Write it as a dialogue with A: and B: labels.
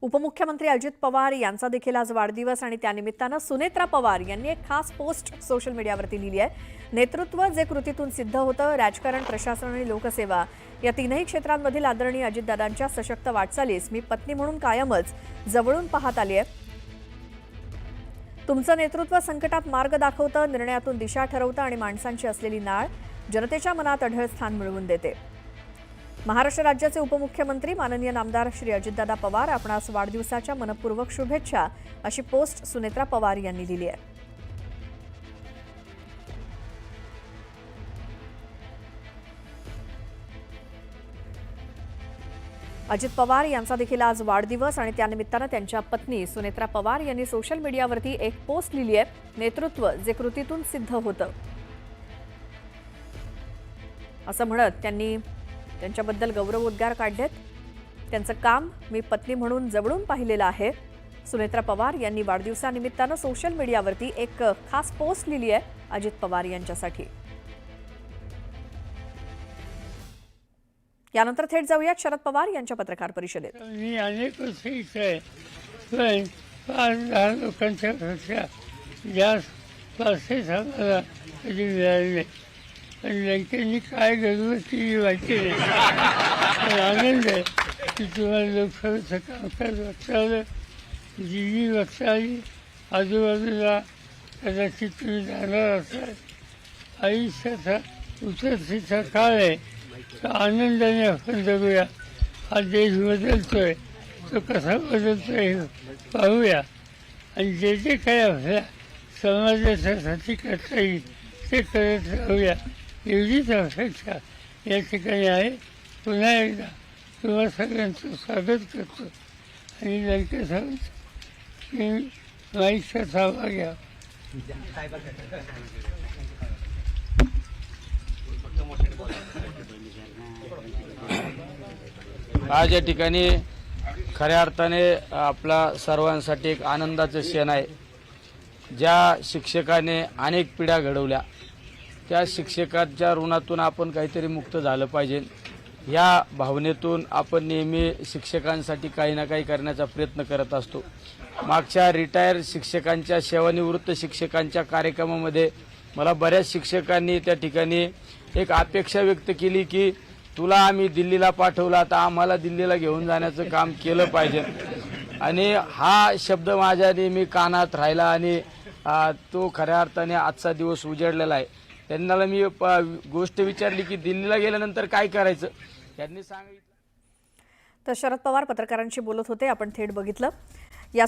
A: उपमुख्यमंत्री अजित पवार यांचा देखील आज वाढदिवस आणि त्यानिमित्तानं सुनेत्रा पवार यांनी एक खास पोस्ट सोशल मीडियावरती लिहिली आहे। नेतृत्व जे कृतीतून सिद्ध होतं, राजकारण, प्रशासन आणि लोकसेवा या तीनही क्षेत्रांमधील आदरणीय अजितदादांच्या सशक्त वाटचालीस मी पत्नी म्हणून कायमच जवळून पाहत आली आहे। तुमचं नेतृत्व संकटात मार्ग दाखवतं, निर्णयातून दिशा ठरवतं आणि माणसांची असलेली नाळ जनतेच्या मनात अढळ स्थान मिळवून देते। महाराष्ट्र राज्याचे उपमुख्यमंत्री माननीय नामदार श्री अजितदादा पवार आपणास वाढदिवसाच्या मनपूर्वक शुभेच्छा अशी पोस्ट सुनेत्रा पवार यांनी दिली आहे। अजित पवार यांचा देखील आज वाढदिवस आणि त्यानिमित्तानं त्यांच्या पत्नी सुनेत्रा पवार यांनी सोशल मीडियावरती एक पोस्ट लिहिली आहे। नेतृत्व जे कृतीतून सिद्ध होतं असं म्हणत त्यांनी त्यांच्याबद्दल गौरवोद्गार काढलेत। त्यांचं काम मी पत्नी म्हणून जवळून पाहिलेलं आहे। सुनेत्रा पवार यांनी वाढदिवसानिमित्तानं सोशल मीडियावरती एक खास पोस्ट लिहिली आहे अजित पवार यांच्यासाठी। यानंतर थेट जाऊयात शरद पवार यांच्या पत्रकार परिषदेत।
B: मी अनेक वर्ष इथे आहे, पण 5-10 लोकांच्या पेक्षा जास्त पैसे आम्हाला कधी मिळाले नाही। पण बँकेने काय गरज केली माहिती नाही, पण आनंद आहे की तुम्हाला लोकसभेचं कामकाज बघता आलं, दिल्ली बघता आली, आजूबाजूला कदाचित तुम्ही जाणार असाल। आयुष्याचा उतरतीचा काळ आहे, तर आनंदाने आपण जगूया। हा देश बदलतोय, तो कसा बदलतोय हे पाहूया आणि जे जे काही आपल्या समाजासाठी करता येईल ते करत राहूया, एवढीच अपेक्षा या ठिकाणी आहे। पुन्हा एकदा तुम्हा सगळ्यांचं स्वागत करतो आणि लडके साहेब मी माईकचा ताबा घ्या।
C: आज या ठिकाणी खऱ्या अर्थाने आपला सर्वांसाठी एक आनंदाचं क्षण आहे। ज्या शिक्षकाने अनेक पिढ्या घडवल्या, त्या शिक्षकांच्या ऋणातून आपण काहीतरी मुक्त झालं पाहिजे, या भावनेतून आपण नेहमी शिक्षकांसाठी काही ना काही करण्याचा प्रयत्न करत असतो। मागच्या रिटायर शिक्षकांच्या, सेवानिवृत्त शिक्षकांच्या कार्यक्रमामध्ये मला बऱ्याच शिक्षकांनी त्या ठिकाणी एक अपेक्षा व्यक्त केली की तुला आम्ही दिल्लीला पाठवलं, आता आम्हाला दिल्लीला घेऊन जाण्याचं काम केलं पाहिजे। आणि हा शब्द माझ्या नेहमी कानात राहिला आणि तो खऱ्या अर्थाने आजचा दिवस उजाडलेला आहे। त्यांना मी गोष्ट विचारली की दिल्लीला गेल्यानंतर काय करायचं, त्यांनी सांगितलं।
A: तर शरद पवार पत्रकारांशी बोलत होते, आपण थेट बघितलं। या